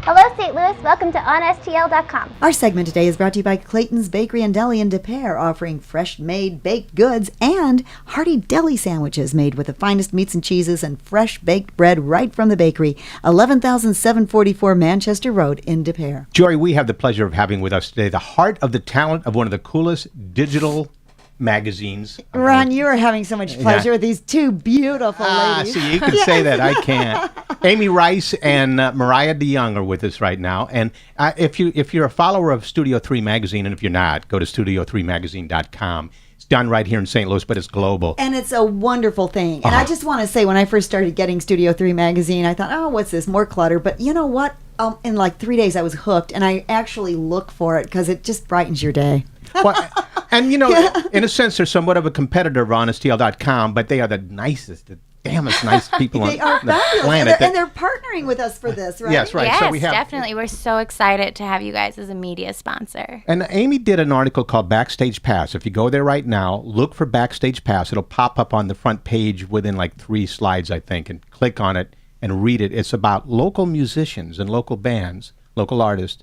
Hello, St. Louis. Welcome to OnSTL.com. Our segment today is brought to you by Clayton's Bakery and Deli in Des Peres, offering fresh-made baked goods and hearty deli sandwiches made with the finest meats and cheeses and fresh baked bread right from the bakery. 11,744 Manchester Road in Des Peres. Jory, we have the pleasure of having with us today the heart of the talent of one of the coolest digital magazines. Ron, you are having so much pleasure with these two beautiful ladies. See, you can say that. I can't. Amy Rice and Mariah DeYoung are with us right now. And if you're a follower of Studio 3 Magazine, and if you're not, go to studio3magazine.com. It's done right here in St. Louis, but it's global. And it's a wonderful thing. And I just want to say, when I first started getting Studio 3 Magazine, I thought, oh, what's this? More clutter. But you know what? In like 3 days, I was hooked. And I actually look for it because it just brightens your day. Well, and, you know, in a sense, they're somewhat of a competitor of HonestTL.com, but they are the nicest, the damnest nice people on the planet. And they're partnering with us for this, right? Yes, right. Yes, so we have, definitely. We're so excited to have you guys as a media sponsor. And Amy did an article called Backstage Pass. If you go there right now, look for Backstage Pass. It'll pop up on the front page within like 3 slides, I think, and click on it and read it. It's about local musicians and local bands, local artists,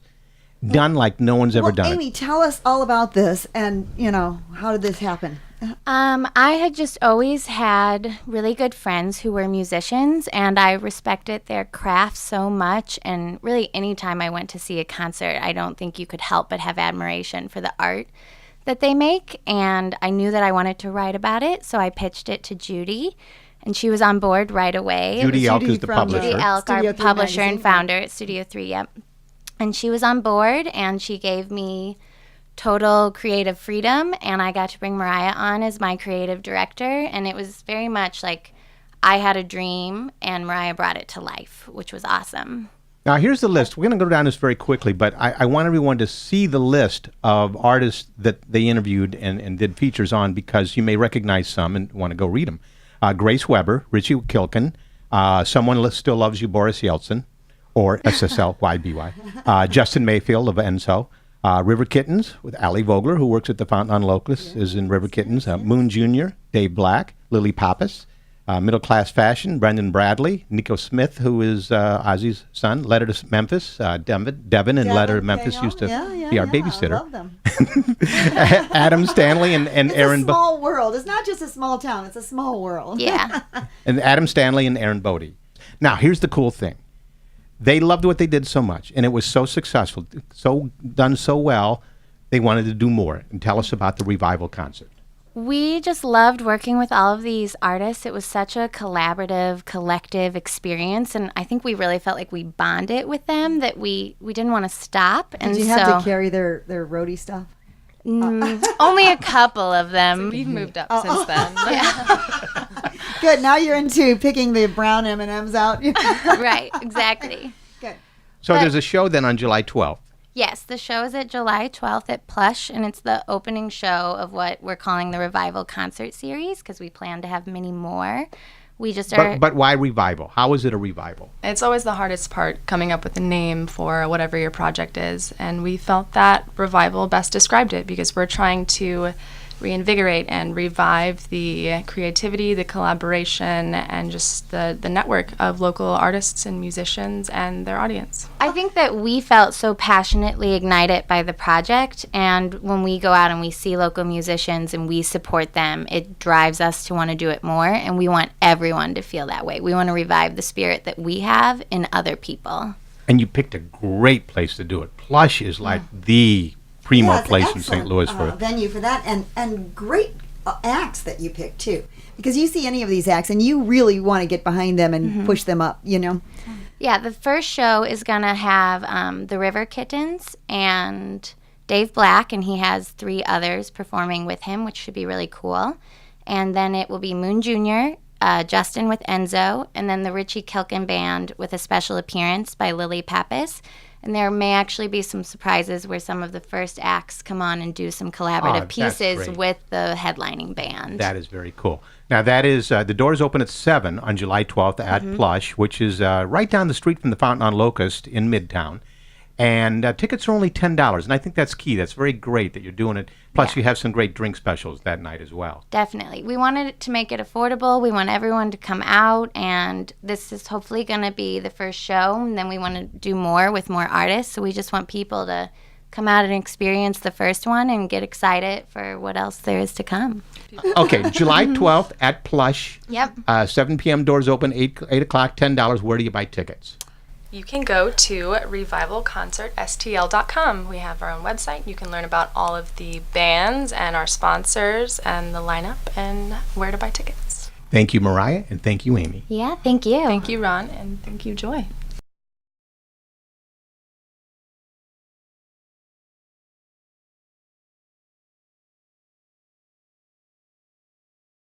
done like no one's ever done Amy, it. tell us all about this and, you know, how did this happen? I had just always had really good friends who were musicians, and I respected their craft so much. And really, anytime I went to see a concert, I don't think you could help but have admiration for the art that they make. And I knew that I wanted to write about it, so I pitched it to Judy, and she was on board right away. Judy Elk is the publisher. Judy Elk, Studio our 3 publisher magazine. and founder at Studio 3, yep. And she was on board, and she gave me total creative freedom, and I got to bring Mariah on as my creative director, and it was very much like I had a dream, and Mariah brought it to life, which was awesome. Now, here's the list. We're going to go down this very quickly, but I want everyone to see the list of artists that they interviewed and did features on, because you may recognize some and want to go read them. Grace Weber, Richie Kilkin, Someone Still Loves You, Boris Yeltsin, or SSLYBY. Justin Mayfield of Enzo. River Kittens with Ali Vogler, who works at the Fountain on Locust, is in River Kittens. Moon Jr., Dave Black, Lily Pappas. Middle Class Fashion, Brendan Bradley. Nico Smith, who is Ozzy's son. Letter to Memphis, Devin and Letter to Memphis used to be our babysitter. I love them. Adam Stanley and Aaron. It's a small world. It's not just a small town. It's a small world. Yeah. And Adam Stanley and Aaron Bodie. Now, here's the cool thing. They loved what they did so much, and it was so successful, so done so well, they wanted to do more. And tell us about the revival concert. We just loved working with all of these artists. It was such a collaborative, collective experience, and I think we really felt like we bonded with them, that we didn't want to stop. Did you have to carry their roadie stuff? Only a couple of them. We've moved up since then. Good. Now you're into picking the brown M&Ms out. Right, exactly. Good. So there's a show then on July 12th. Yes, the show is at July 12th at Plush, and it's the opening show of what we're calling the Revival Concert Series, because we plan to have many more. We just are... But why revival? How is it a revival? It's always the hardest part, coming up with a name for whatever your project is. And we felt that revival best described it, because we're trying to reinvigorate and revive the creativity, the collaboration, and just the network of local artists and musicians and their audience. I think that we felt so passionately ignited by the project, and when we go out and we see local musicians and we support them, it drives us to want to do it more, and we want everyone to feel that way. We want to revive the spirit that we have in other people. And you picked a great place to do it. Plush is like the primo place in St. Louis for venue for that, and great acts that you pick too, because you see any of these acts and you really want to get behind them and push them up, you know. Yeah, the first show is going to have the River Kittens and Dave Black, and he has 3 others performing with him, which should be really cool. And then it will be Moon Jr., Justin with Enzo, and then the Richie Kilkin Band with a special appearance by Lily Pappas. And there may actually be some surprises where some of the first acts come on and do some collaborative pieces with the headlining band. That is very cool. Now, that is, the doors open at 7 on July 12th at Plush, which is right down the street from the Fountain on Locust in Midtown. And tickets are only $10, and I think that's key. That's very great that you're doing it. Plus, you have some great drink specials that night as well. Definitely. We wanted to make it affordable. We want everyone to come out, and this is hopefully going to be the first show, and then we want to do more with more artists. So we just want people to come out and experience the first one and get excited for what else there is to come. Okay, July 12th at Plush. Yep. 7 p.m. doors open, 8 o'clock, $10. Where do you buy tickets? You can go to revivalconcertstl.com. We have our own website. You can learn about all of the bands and our sponsors and the lineup and where to buy tickets. Thank you, Mariah, and thank you, Amy. Yeah, thank you. Thank you, Ron, and thank you, Joy.